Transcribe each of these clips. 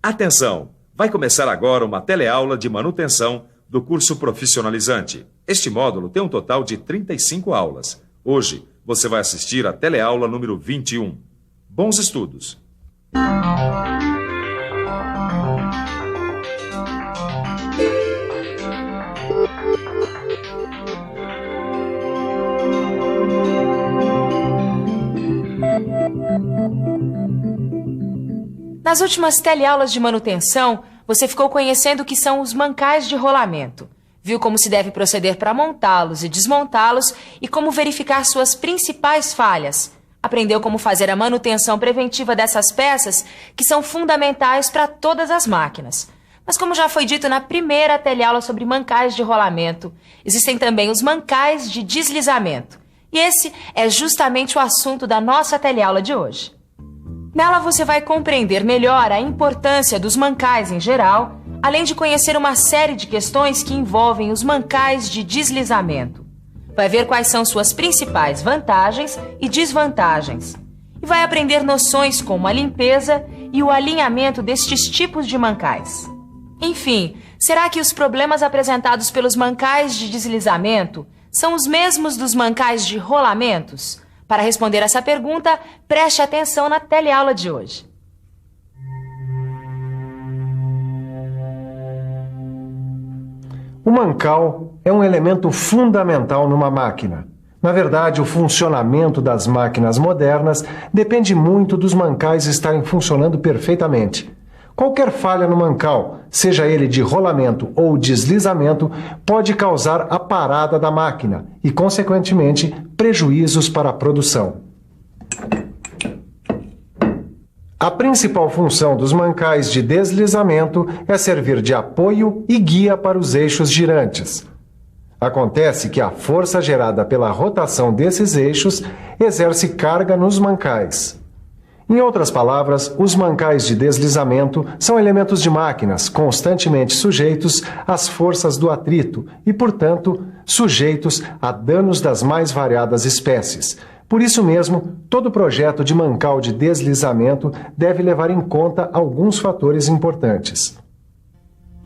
Atenção! Vai começar agora uma teleaula de manutenção do curso profissionalizante. Este módulo tem um total de 35 aulas. Hoje, você vai assistir a teleaula número 21. Bons estudos! Nas últimas teleaulas de manutenção, você ficou conhecendo o que são os mancais de rolamento. Viu como se deve proceder para montá-los e desmontá-los e como verificar suas principais falhas. Aprendeu como fazer a manutenção preventiva dessas peças, que são fundamentais para todas as máquinas. Mas como já foi dito na primeira teleaula sobre mancais de rolamento, existem também os mancais de deslizamento. E esse é justamente o assunto da nossa teleaula de hoje. Nela você vai compreender melhor a importância dos mancais em geral, além de conhecer uma série de questões que envolvem os mancais de deslizamento. Vai ver quais são suas principais vantagens e desvantagens. E vai aprender noções como a limpeza e o alinhamento destes tipos de mancais. Enfim, será que os problemas apresentados pelos mancais de deslizamento são os mesmos dos mancais de rolamentos? Para responder essa pergunta, preste atenção na teleaula de hoje. O mancal é um elemento fundamental numa máquina. Na verdade, o funcionamento das máquinas modernas depende muito dos mancais estarem funcionando perfeitamente. Qualquer falha no mancal, seja ele de rolamento ou deslizamento, pode causar a parada da máquina e, consequentemente, prejuízos para a produção. A principal função dos mancais de deslizamento é servir de apoio e guia para os eixos girantes. Acontece que a força gerada pela rotação desses eixos exerce carga nos mancais. Em outras palavras, os mancais de deslizamento são elementos de máquinas constantemente sujeitos às forças do atrito e, portanto, sujeitos a danos das mais variadas espécies. Por isso mesmo, todo projeto de mancal de deslizamento deve levar em conta alguns fatores importantes.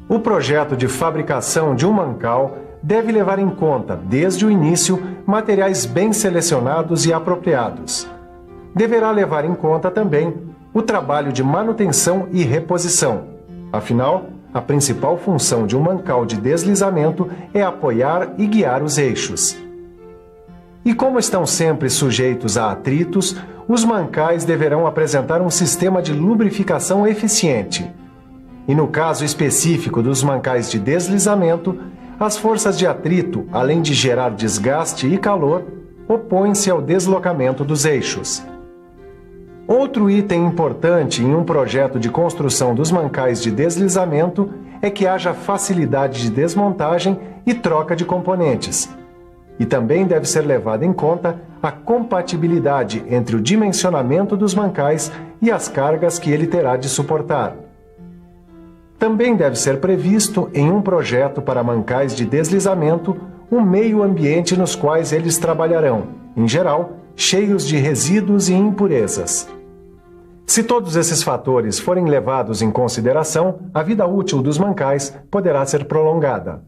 O projeto de fabricação de um mancal deve levar em conta, desde o início, materiais bem selecionados e apropriados. Deverá levar em conta também o trabalho de manutenção e reposição. Afinal, a principal função de um mancal de deslizamento é apoiar e guiar os eixos. E como estão sempre sujeitos a atritos, os mancais deverão apresentar um sistema de lubrificação eficiente. E no caso específico dos mancais de deslizamento, as forças de atrito, além de gerar desgaste e calor, opõem-se ao deslocamento dos eixos. Outro item importante em um projeto de construção dos mancais de deslizamento é que haja facilidade de desmontagem e troca de componentes. E também deve ser levada em conta a compatibilidade entre o dimensionamento dos mancais e as cargas que ele terá de suportar. Também deve ser previsto, em um projeto para mancais de deslizamento, um meio ambiente nos quais eles trabalharão, em geral, cheios de resíduos e impurezas. Se todos esses fatores forem levados em consideração, a vida útil dos mancais poderá ser prolongada.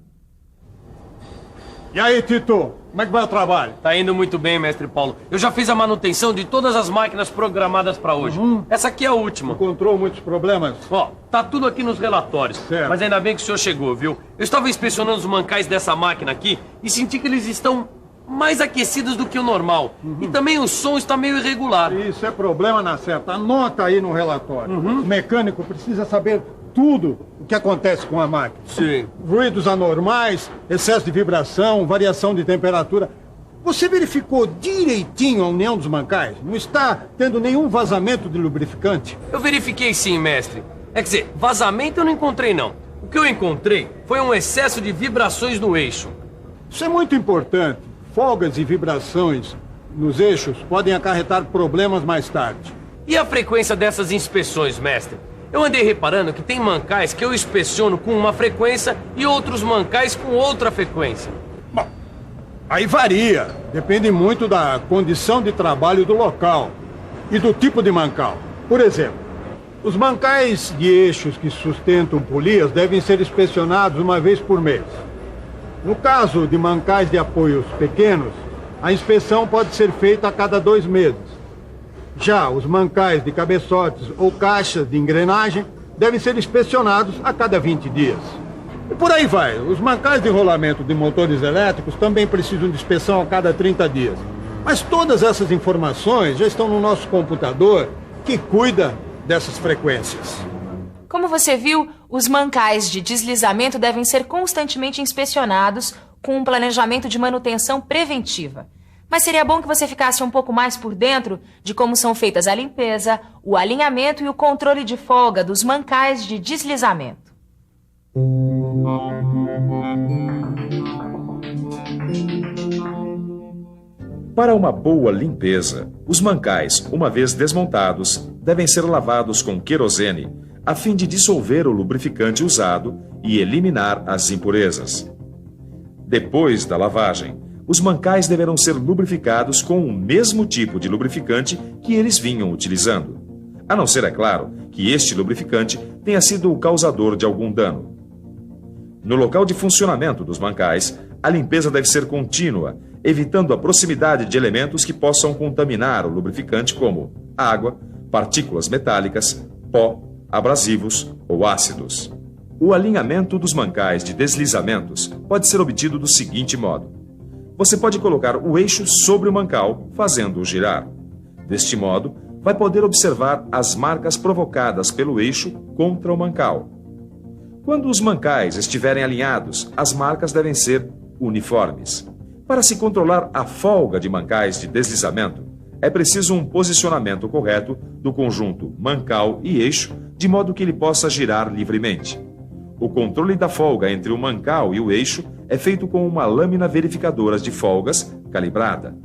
E aí, Tito? Como é que vai o trabalho? Tá indo muito bem, mestre Paulo. Eu já fiz a manutenção de todas as máquinas programadas para hoje. Essa aqui é a última. Encontrou muitos problemas? Ó, tá tudo aqui nos relatórios. Certo. Mas ainda bem que o senhor chegou, viu? Eu estava inspecionando os mancais dessa máquina aqui e senti que eles estão mais aquecidos do que o normal. E também o som está meio irregular. Isso é problema na certa. Anota aí no relatório. O mecânico precisa saber tudo o que acontece com a máquina. Sim. Ruídos anormais, excesso de vibração, variação de temperatura. Você verificou direitinho a união dos mancais? Não está tendo nenhum vazamento de lubrificante? Eu verifiquei sim, mestre. É quer dizer, vazamento eu não encontrei não. O que eu encontrei foi um excesso de vibrações no eixo. Isso é muito importante. Folgas e vibrações nos eixos podem acarretar problemas mais tarde. E a frequência dessas inspeções, mestre? Eu andei reparando que tem mancais que eu inspeciono com uma frequência e outros mancais com outra frequência. Bom, aí varia. Depende muito da condição de trabalho do local e do tipo de mancal. Por exemplo, Os mancais de eixos que sustentam polias devem ser inspecionados uma vez por mês. No caso de mancais de apoios pequenos, a inspeção pode ser feita a cada 2 meses. Já os mancais de cabeçotes ou caixas de engrenagem devem ser inspecionados a cada 20 dias. E por aí vai. Os mancais de rolamento de motores elétricos também precisam de inspeção a cada 30 dias. Mas todas essas informações já estão no nosso computador, que cuida dessas frequências. Como você viu, os mancais de deslizamento devem ser constantemente inspecionados com um planejamento de manutenção preventiva. Mas seria bom que você ficasse um pouco mais por dentro de como são feitas a limpeza, o alinhamento e o controle de folga dos mancais de deslizamento. Para uma boa limpeza, os mancais, uma vez desmontados, devem ser lavados com querosene, a fim de dissolver o lubrificante usado e eliminar as impurezas. Depois da lavagem, os mancais deverão ser lubrificados com o mesmo tipo de lubrificante que eles vinham utilizando, a não ser, é claro, que este lubrificante tenha sido o causador de algum dano. No local de funcionamento dos mancais, a limpeza deve ser contínua, evitando a proximidade de elementos que possam contaminar o lubrificante, como água, partículas metálicas, pó, abrasivos ou ácidos. O alinhamento dos mancais de deslizamentos pode ser obtido do seguinte modo. Você pode colocar o eixo sobre o mancal, fazendo-o girar. Deste modo, vai poder observar as marcas provocadas pelo eixo contra o mancal. Quando os mancais estiverem alinhados, as marcas devem ser uniformes. Para se controlar a folga de mancais de deslizamento, é preciso um posicionamento correto do conjunto mancal e eixo, de modo que ele possa girar livremente. O controle da folga entre o mancal e o eixo é feito com uma lâmina verificadora de folgas calibrada.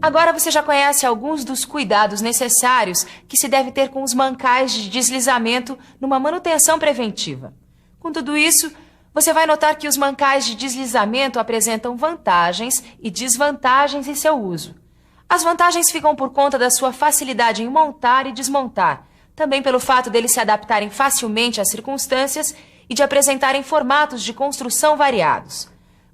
Agora você já conhece alguns dos cuidados necessários que se deve ter com os mancais de deslizamento numa manutenção preventiva. Com tudo isso, você vai notar que os mancais de deslizamento apresentam vantagens e desvantagens em seu uso. As vantagens ficam por conta da sua facilidade em montar e desmontar, também pelo fato deles se adaptarem facilmente às circunstâncias e de apresentarem formatos de construção variados.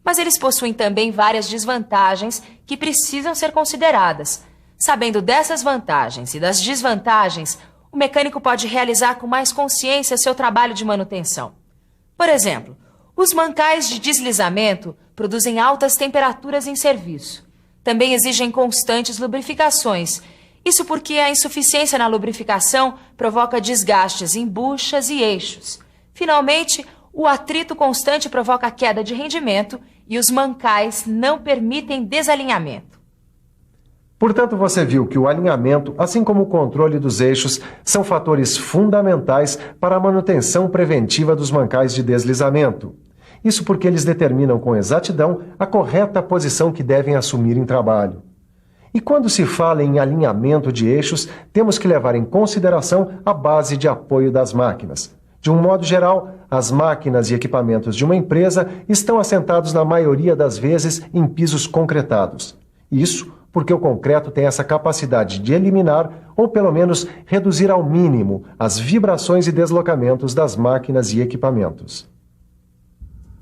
Mas eles possuem também várias desvantagens que precisam ser consideradas. Sabendo dessas vantagens e das desvantagens, o mecânico pode realizar com mais consciência seu trabalho de manutenção. Por exemplo, os mancais de deslizamento produzem altas temperaturas em serviço. Também exigem constantes lubrificações. Isso porque a insuficiência na lubrificação provoca desgastes em buchas e eixos. Finalmente, o atrito constante provoca queda de rendimento e os mancais não permitem desalinhamento. Portanto, você viu que o alinhamento, assim como o controle dos eixos, são fatores fundamentais para a manutenção preventiva dos mancais de deslizamento. Isso porque eles determinam com exatidão a correta posição que devem assumir em trabalho. E quando se fala em alinhamento de eixos, temos que levar em consideração a base de apoio das máquinas. De um modo geral, as máquinas e equipamentos de uma empresa estão assentados na maioria das vezes em pisos concretados. Isso porque o concreto tem essa capacidade de eliminar ou pelo menos reduzir ao mínimo as vibrações e deslocamentos das máquinas e equipamentos.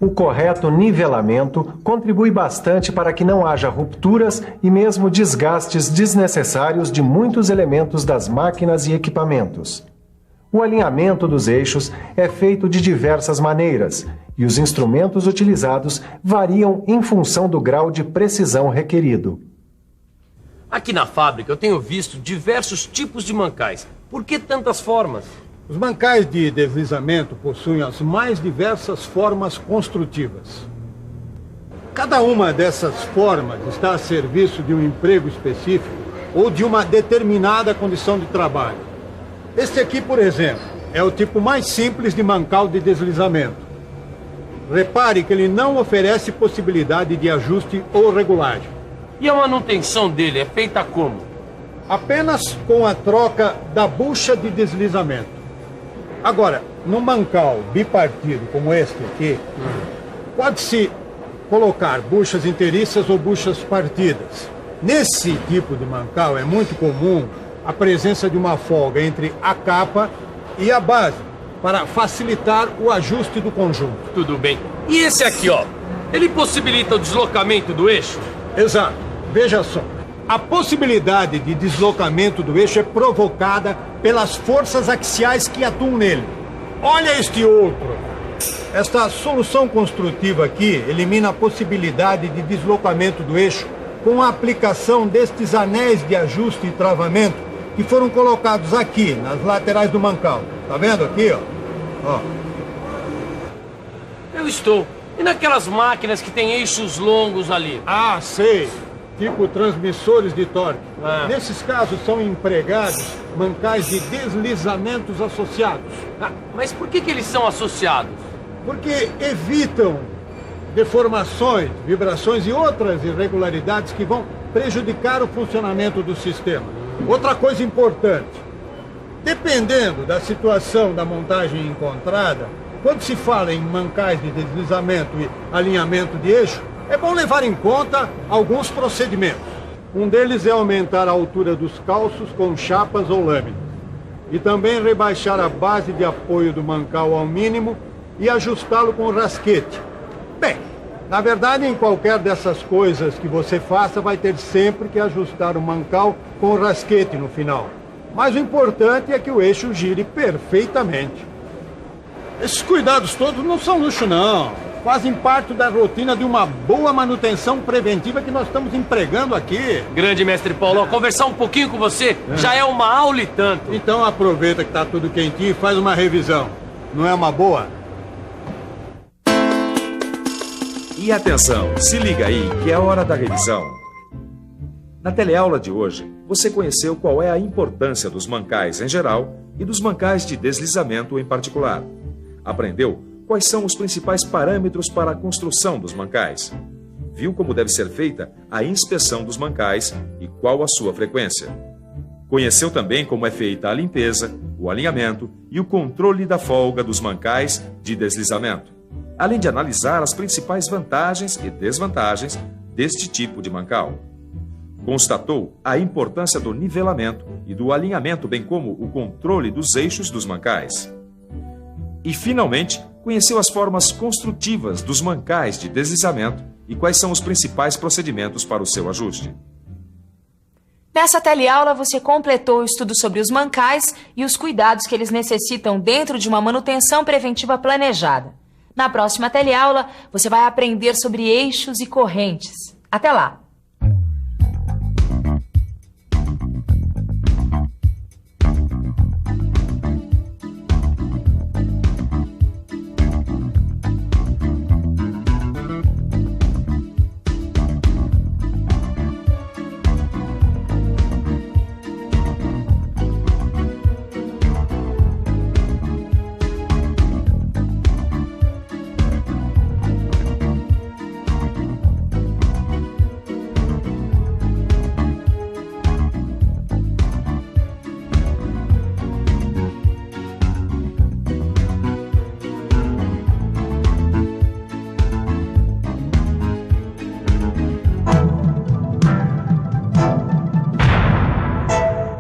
O correto nivelamento contribui bastante para que não haja rupturas e mesmo desgastes desnecessários de muitos elementos das máquinas e equipamentos. O alinhamento dos eixos é feito de diversas maneiras e os instrumentos utilizados variam em função do grau de precisão requerido. Aqui na fábrica eu tenho visto diversos tipos de mancais. Por que tantas formas? Os mancais de deslizamento possuem as mais diversas formas construtivas. Cada uma dessas formas está a serviço de um emprego específico ou de uma determinada condição de trabalho. Este aqui, por exemplo, é o tipo mais simples de mancal de deslizamento. Repare que ele não oferece possibilidade de ajuste ou regulagem. E a manutenção dele é feita como? Apenas com a troca da bucha de deslizamento. Agora, num mancal bipartido como este aqui, pode-se colocar buchas inteiriças ou buchas partidas. Nesse tipo de mancal é muito comum a presença de uma folga entre a capa e a base, para facilitar o ajuste do conjunto. Tudo bem. E esse aqui, ó, ele possibilita o deslocamento do eixo? Exato. Veja só. A possibilidade de deslocamento do eixo é provocada pelas forças axiais que atuam nele. Olha este outro. Esta solução construtiva aqui elimina a possibilidade de deslocamento do eixo com a aplicação destes anéis de ajuste e travamento que foram colocados aqui, nas laterais do mancal. Tá vendo aqui, ó? Eu estou. E naquelas máquinas que têm eixos longos ali? Ah, sei. Tipo transmissores de torque. Ah. Nesses casos são empregados mancais de deslizamentos associados. Ah, mas por que eles são associados? Porque evitam deformações, vibrações e outras irregularidades que vão prejudicar o funcionamento do sistema. Outra coisa importante, dependendo da situação da montagem encontrada, quando se fala em mancais de deslizamento e alinhamento de eixo, é bom levar em conta alguns procedimentos. Um deles é aumentar a altura dos calços com chapas ou lâminas. E também rebaixar a base de apoio do mancal ao mínimo e ajustá-lo com rasquete. Bem, na verdade, em qualquer dessas coisas que você faça, vai ter sempre que ajustar o mancal com o rasquete no final. Mas o importante é que o eixo gire perfeitamente. Esses cuidados todos não são luxo, não. Fazem parte da rotina de uma boa manutenção preventiva que nós estamos empregando aqui. Grande mestre Paulo, conversar um pouquinho com você já é uma aula e tanto. Então aproveita que está tudo quentinho e faz uma revisão. Não é uma boa? E atenção, se liga aí que é a hora da revisão. Na teleaula de hoje, você conheceu qual é a importância dos mancais em geral e dos mancais de deslizamento em particular. Aprendeu quais são os principais parâmetros para a construção dos mancais. Viu como deve ser feita a inspeção dos mancais e qual a sua frequência. Conheceu também como é feita a limpeza, o alinhamento e o controle da folga dos mancais de deslizamento, além de analisar as principais vantagens e desvantagens deste tipo de mancal. Constatou a importância do nivelamento e do alinhamento, bem como o controle dos eixos dos mancais. E, finalmente, conheceu as formas construtivas dos mancais de deslizamento e quais são os principais procedimentos para o seu ajuste. Nessa teleaula, você completou o estudo sobre os mancais e os cuidados que eles necessitam dentro de uma manutenção preventiva planejada. Na próxima teleaula, você vai aprender sobre eixos e correntes. Até lá!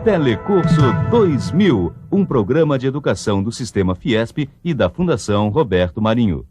Telecurso 2000, um programa de educação do Sistema Fiesp e da Fundação Roberto Marinho.